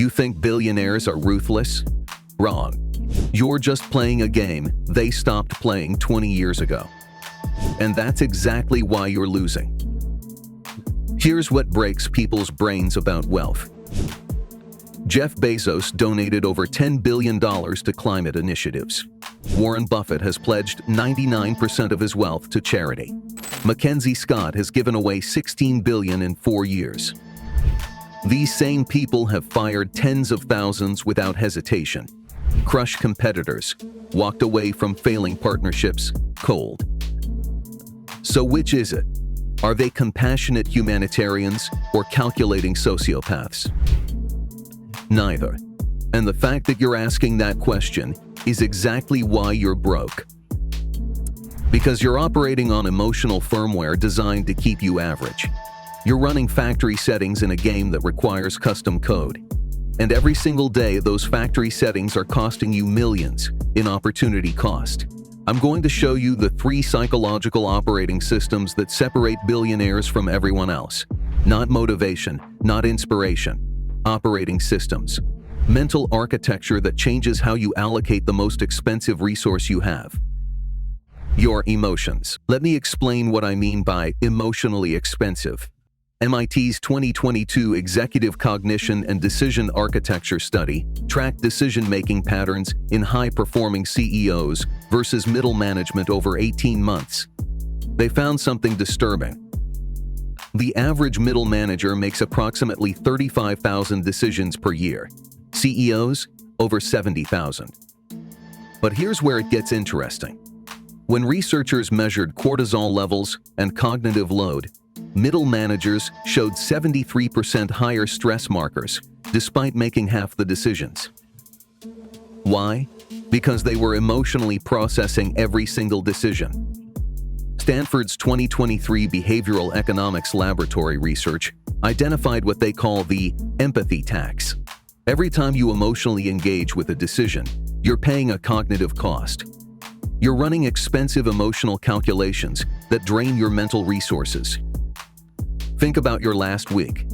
You think billionaires are ruthless? Wrong. You're just playing a game they stopped playing 20 years ago. And that's exactly why you're losing. Here's what breaks people's brains about wealth. Jeff Bezos donated over $10 billion to climate initiatives. Warren Buffett has pledged 99% of his wealth to charity. Mackenzie Scott has given away $16 billion in 4 years. These same people have fired tens of thousands without hesitation, crushed competitors, walked away from failing partnerships cold. So which is it? Are they compassionate humanitarians or calculating sociopaths? Neither. And the fact that you're asking that question is exactly why you're broke. Because you're operating on emotional firmware designed to keep you average. You're running factory settings in a game that requires custom code. And every single day, those factory settings are costing you millions in opportunity cost. I'm going to show you the 3 psychological operating systems that separate billionaires from everyone else. Not motivation, not inspiration. Operating systems. Mental architecture that changes how you allocate the most expensive resource you have. Your emotions. Let me explain what I mean by emotionally expensive. MIT's 2022 Executive Cognition and Decision Architecture study tracked decision-making patterns in high-performing CEOs versus middle management over 18 months. They found something disturbing. The average middle manager makes approximately 35,000 decisions per year. CEOs, over 70,000. But here's where it gets interesting. When researchers measured cortisol levels and cognitive load, middle managers showed 73% higher stress markers, despite making half the decisions. Why? Because they were emotionally processing every single decision. Stanford's 2023 Behavioral Economics Laboratory research identified what they call the empathy tax. Every time you emotionally engage with a decision, you're paying a cognitive cost. You're running expensive emotional calculations that drain your mental resources. Think about your last week.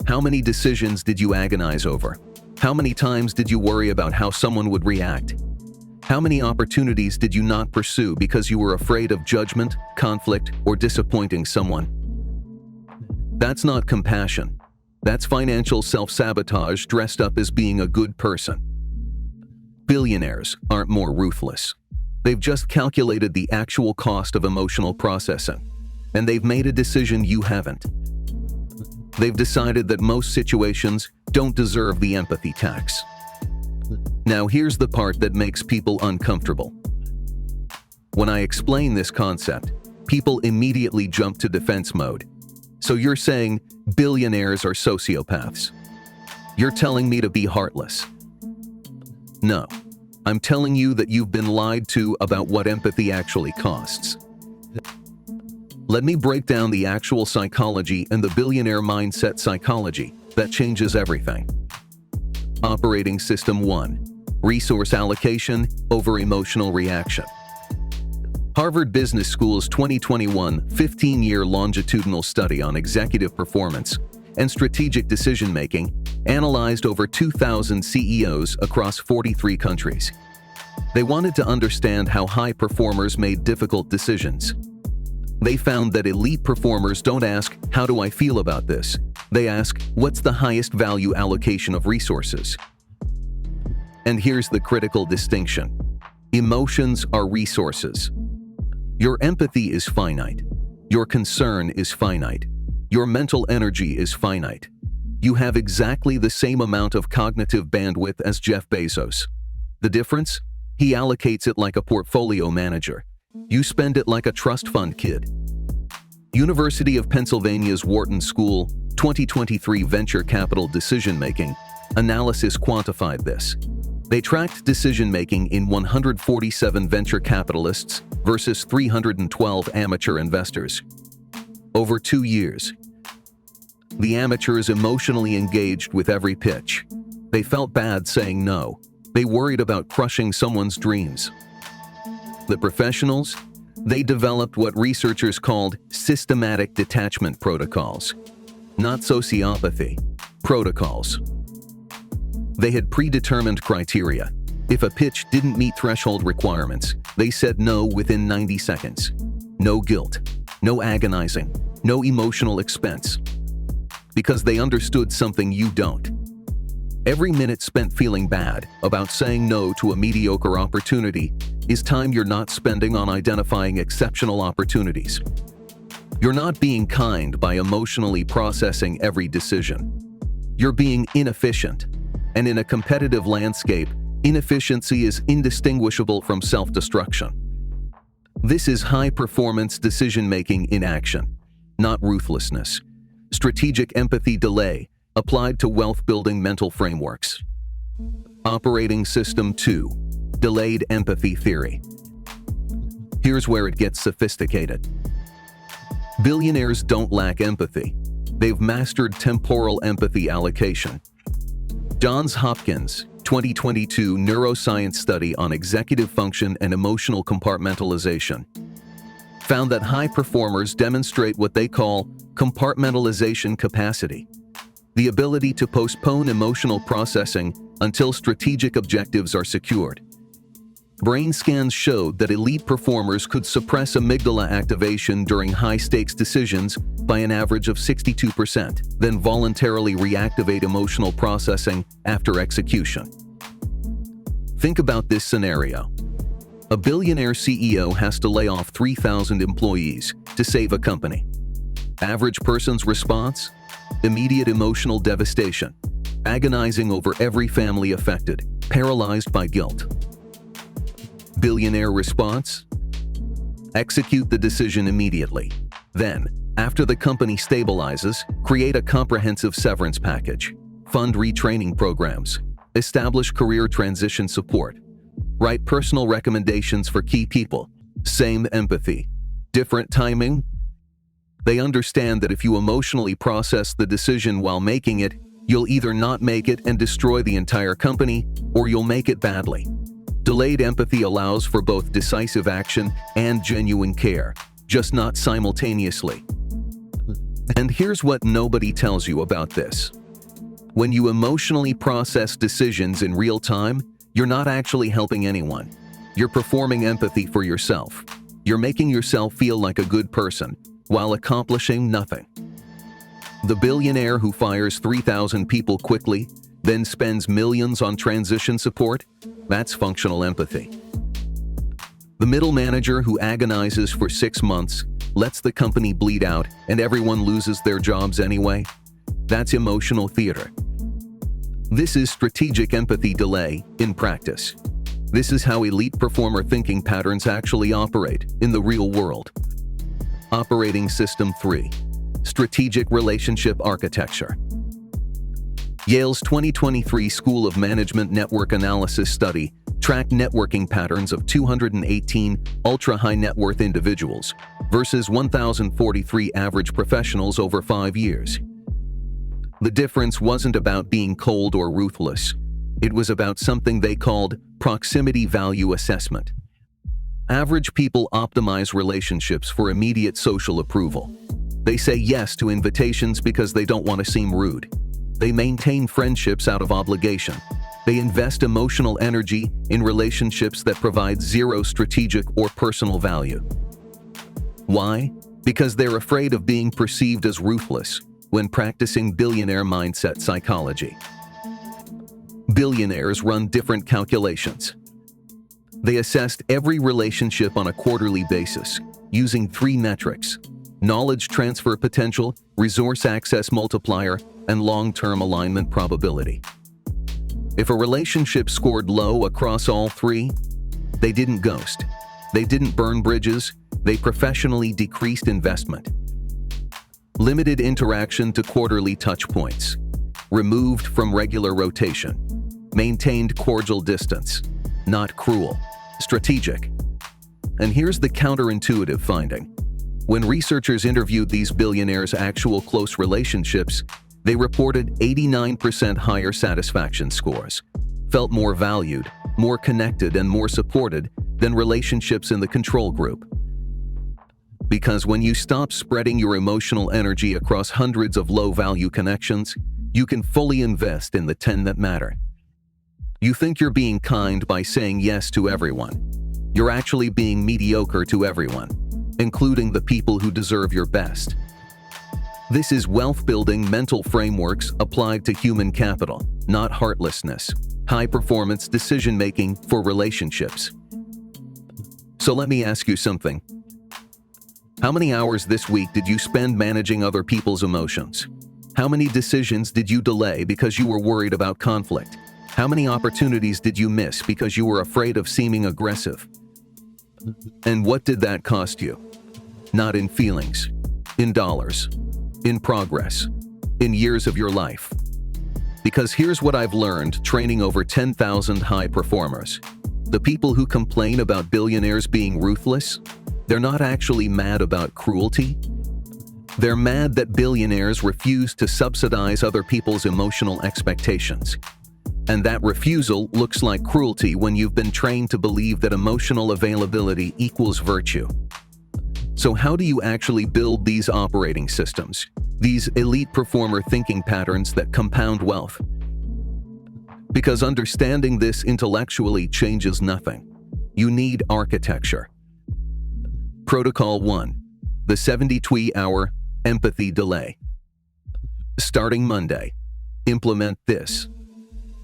How many decisions did you agonize over? How many times did you worry about how someone would react? How many opportunities did you not pursue because you were afraid of judgment, conflict, or disappointing someone? That's not compassion. That's financial self-sabotage dressed up as being a good person. Billionaires aren't more ruthless. They've just calculated the actual cost of emotional processing, and they've made a decision you haven't. They've decided that most situations don't deserve the empathy tax. Now here's the part that makes people uncomfortable. When I explain this concept, people immediately jump to defense mode. So you're saying billionaires are sociopaths. You're telling me to be heartless. No, I'm telling you that you've been lied to about what empathy actually costs. Let me break down the actual psychology and the billionaire mindset psychology that changes everything. Operating System 1. Resource allocation over emotional reaction. Harvard Business School's 2021 15-year longitudinal study on executive performance and strategic decision-making analyzed over 2,000 CEOs across 43 countries. They wanted to understand how high performers made difficult decisions. They found that elite performers don't ask, "How do I feel about this?" They ask, "What's the highest value allocation of resources?" And here's the critical distinction. Emotions are resources. Your empathy is finite. Your concern is finite. Your mental energy is finite. You have exactly the same amount of cognitive bandwidth as Jeff Bezos. The difference? He allocates it like a portfolio manager. You spend it like a trust fund kid. University of Pennsylvania's Wharton School 2023 Venture Capital Decision-Making analysis quantified this. They tracked decision-making in 147 venture capitalists versus 312 amateur investors. Over 2 years, the amateurs emotionally engaged with every pitch. They felt bad saying no. They worried about crushing someone's dreams. The professionals? They developed what researchers called systematic detachment protocols. Not sociopathy, protocols. They had predetermined criteria. If a pitch didn't meet threshold requirements, they said no within 90 seconds. No guilt, no agonizing, no emotional expense. Because they understood something you don't. Every minute spent feeling bad about saying no to a mediocre opportunity is time you're not spending on identifying exceptional opportunities. You're not being kind by emotionally processing every decision. You're being inefficient. And in a competitive landscape, inefficiency is indistinguishable from self-destruction. This is high-performance decision-making in action, not ruthlessness. Strategic empathy delay applied to wealth-building mental frameworks. Operating System 2, Delayed Empathy Theory. Here's where it gets sophisticated. Billionaires don't lack empathy. They've mastered temporal empathy allocation. Johns Hopkins, 2022 neuroscience study on executive function and emotional compartmentalization found that high performers demonstrate what they call compartmentalization capacity, the ability to postpone emotional processing until strategic objectives are secured. Brain scans showed that elite performers could suppress amygdala activation during high-stakes decisions by an average of 62%, then voluntarily reactivate emotional processing after execution. Think about this scenario. A billionaire CEO has to lay off 3,000 employees to save a company. Average person's response? Immediate emotional devastation, agonizing over every family affected, paralyzed by guilt. Billionaire response? Execute the decision immediately. Then, after the company stabilizes, create a comprehensive severance package, fund retraining programs, establish career transition support, write personal recommendations for key people. Same empathy. Different timing? They understand that if you emotionally process the decision while making it, you'll either not make it and destroy the entire company, or you'll make it badly. Delayed empathy allows for both decisive action and genuine care, just not simultaneously. And here's what nobody tells you about this. When you emotionally process decisions in real time, you're not actually helping anyone. You're performing empathy for yourself. You're making yourself feel like a good person while accomplishing nothing. The billionaire who fires 3,000 people quickly, then spends millions on transition support, that's functional empathy. The middle manager who agonizes for 6 months, lets the company bleed out, and everyone loses their jobs anyway, that's emotional theater. This is strategic empathy delay in practice. This is how elite performer thinking patterns actually operate in the real world. Operating System 3, Strategic Relationship Architecture. Yale's 2023 School of Management Network Analysis study tracked networking patterns of 218 ultra-high net worth individuals versus 1,043 average professionals over 5 years. The difference wasn't about being cold or ruthless. It was about something they called proximity value assessment. Average people optimize relationships for immediate social approval. They say yes to invitations because they don't want to seem rude. They maintain friendships out of obligation. They invest emotional energy in relationships that provide zero strategic or personal value. Why? Because they're afraid of being perceived as ruthless when practicing billionaire mindset psychology. Billionaires run different calculations. They assessed every relationship on a quarterly basis using 3 metrics: knowledge transfer potential, resource access multiplier, and long-term alignment probability. If a relationship scored low across all 3, they didn't ghost. They didn't burn bridges. They professionally decreased investment. Limited interaction to quarterly touch points. Removed from regular rotation. Maintained cordial distance. Not cruel. Strategic. And here's the counterintuitive finding. When researchers interviewed these billionaires' actual close relationships, they reported 89% higher satisfaction scores, felt more valued, more connected, and more supported than relationships in the control group. Because when you stop spreading your emotional energy across hundreds of low-value connections, you can fully invest in the 10 that matter. You think you're being kind by saying yes to everyone. You're actually being mediocre to everyone, including the people who deserve your best. This is wealth-building mental frameworks applied to human capital, not heartlessness, high-performance decision-making for relationships. So let me ask you something. How many hours this week did you spend managing other people's emotions? How many decisions did you delay because you were worried about conflict? How many opportunities did you miss because you were afraid of seeming aggressive? And what did that cost you? Not in feelings, in dollars, in progress, in years of your life. Because here's what I've learned training over 10,000 high performers. The people who complain about billionaires being ruthless, they're not actually mad about cruelty. They're mad that billionaires refuse to subsidize other people's emotional expectations. And that refusal looks like cruelty when you've been trained to believe that emotional availability equals virtue. So how do you actually build these operating systems, these elite performer thinking patterns that compound wealth? Because understanding this intellectually changes nothing. You need architecture. Protocol 1. The 72-hour empathy delay. Starting Monday, implement this.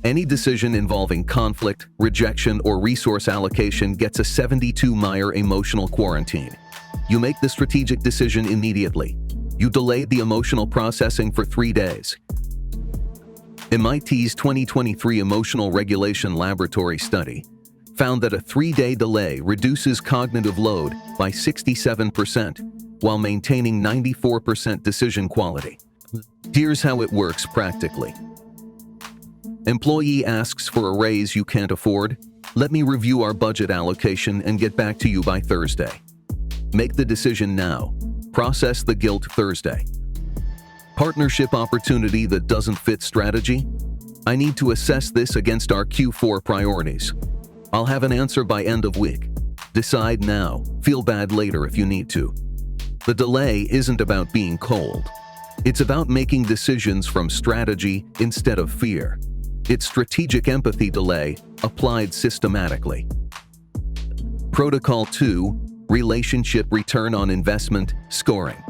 Any decision involving conflict, rejection, or resource allocation gets a 72-hour emotional quarantine. You make the strategic decision immediately. You delay the emotional processing for 3 days. MIT's 2023 Emotional Regulation Laboratory study found that a 3-day delay reduces cognitive load by 67% while maintaining 94% decision quality. Here's how it works practically. Employee asks for a raise you can't afford. Let me review our budget allocation and get back to you by Thursday. Make the decision now. Process the guilt Thursday. Partnership opportunity that doesn't fit strategy? I need to assess this against our Q4 priorities. I'll have an answer by end of week. Decide now. Feel bad later if you need to. The delay isn't about being cold. It's about making decisions from strategy instead of fear. It's strategic empathy delay applied systematically. Protocol 2. Relationship return on investment scoring.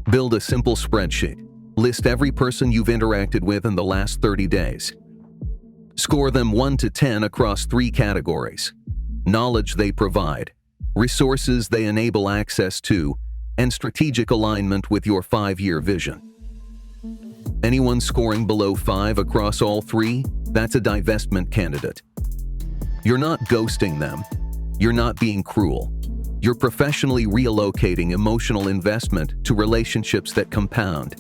Build a simple spreadsheet. List every person you've interacted with in the last 30 days. Score them 1 to 10 across 3 categories: knowledge they provide, resources they enable access to, and strategic alignment with your 5-year vision. Anyone scoring below 5 across all 3, that's a divestment candidate. You're not ghosting them. You're not being cruel. You're professionally reallocating emotional investment to relationships that compound.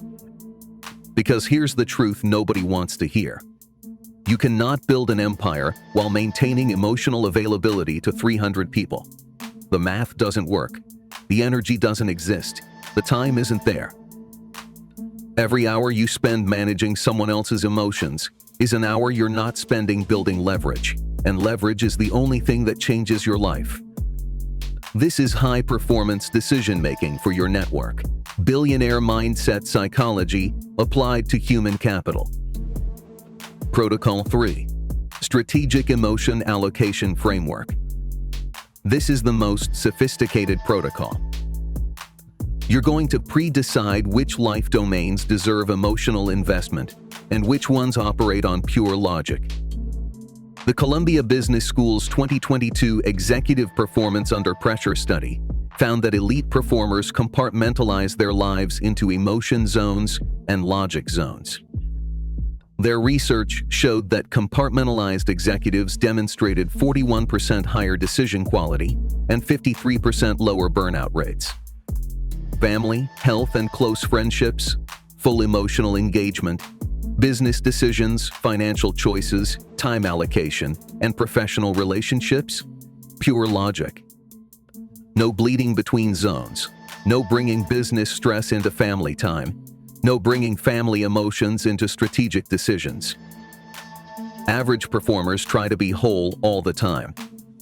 Because here's the truth nobody wants to hear. You cannot build an empire while maintaining emotional availability to 300 people. The math doesn't work. The energy doesn't exist. The time isn't there. Every hour you spend managing someone else's emotions is an hour you're not spending building leverage, and leverage is the only thing that changes your life. This is high-performance decision-making for your network. Billionaire mindset psychology applied to human capital. Protocol 3. Strategic emotion allocation framework. This is the most sophisticated protocol. You're going to pre-decide which life domains deserve emotional investment and which ones operate on pure logic. The Columbia Business School's 2022 Executive Performance Under Pressure study found that elite performers compartmentalize their lives into emotion zones and logic zones. Their research showed that compartmentalized executives demonstrated 41% higher decision quality and 53% lower burnout rates. Family, health, and close friendships, full emotional engagement, business decisions, financial choices, time allocation, and professional relationships, pure logic. No bleeding between zones, no bringing business stress into family time, no bringing family emotions into strategic decisions. Average performers try to be whole all the time.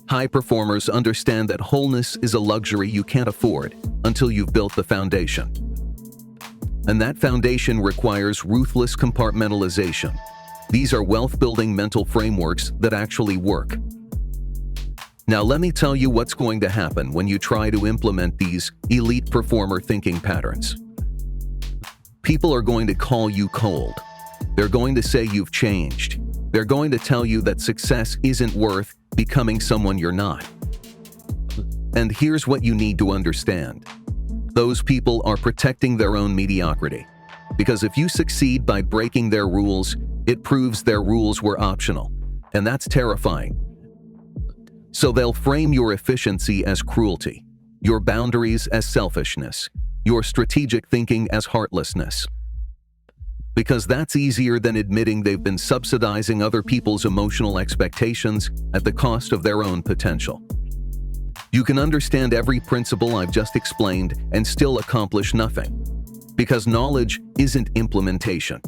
High performers understand that wholeness is a luxury you can't afford until you've built the foundation. And that foundation requires ruthless compartmentalization. These are wealth-building mental frameworks that actually work. Now let me tell you what's going to happen when you try to implement these elite performer thinking patterns. People are going to call you cold. They're going to say you've changed. They're going to tell you that success isn't worth becoming someone you're not. And here's what you need to understand. Those people are protecting their own mediocrity. Because if you succeed by breaking their rules, it proves their rules were optional. And that's terrifying. So they'll frame your efficiency as cruelty, your boundaries as selfishness, your strategic thinking as heartlessness. Because that's easier than admitting they've been subsidizing other people's emotional expectations at the cost of their own potential. You can understand every principle I've just explained and still accomplish nothing. Because knowledge isn't implementation.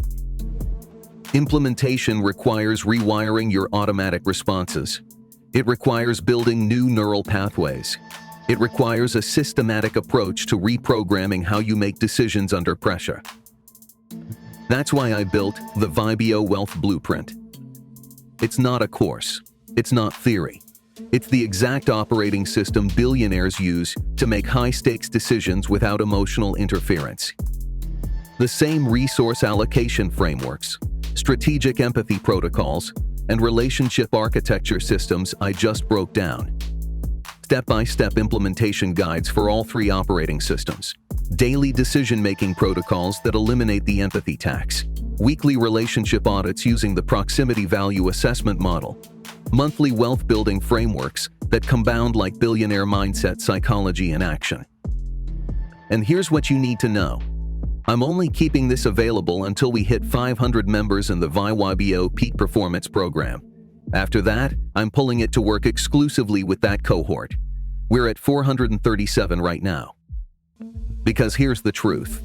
Implementation requires rewiring your automatic responses. It requires building new neural pathways. It requires a systematic approach to reprogramming how you make decisions under pressure. That's why I built the VYBO Wealth Blueprint. It's not a course. It's not theory. It's the exact operating system billionaires use to make high-stakes decisions without emotional interference. The same resource allocation frameworks, strategic empathy protocols, and relationship architecture systems I just broke down. Step-by-step implementation guides for all three operating systems. Daily decision-making protocols that eliminate the empathy tax. Weekly relationship audits using the proximity value assessment model. Monthly wealth-building frameworks that compound like billionaire mindset psychology in action. And here's what you need to know. I'm only keeping this available until we hit 500 members in the VYBO Peak Performance Program. After that, I'm pulling it to work exclusively with that cohort. We're at 437 right now. Because here's the truth.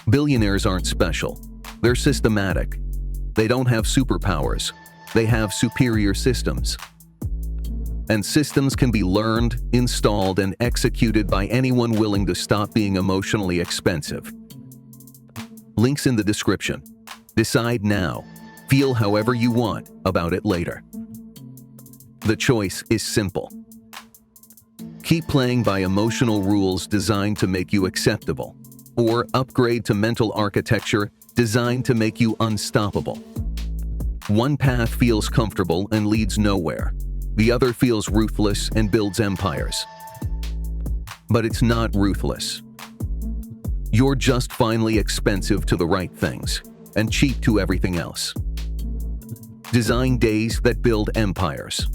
Billionaires aren't special. They're systematic. They don't have superpowers. They have superior systems. And systems can be learned, installed, and executed by anyone willing to stop being emotionally expensive. Links in the description. Decide now. Feel however you want about it later. The choice is simple. Keep playing by emotional rules designed to make you acceptable, or upgrade to mental architecture designed to make you unstoppable. One path feels comfortable and leads nowhere. The other feels ruthless and builds empires. But it's not ruthless. You're just finally expensive to the right things and cheap to everything else. Design days that build empires.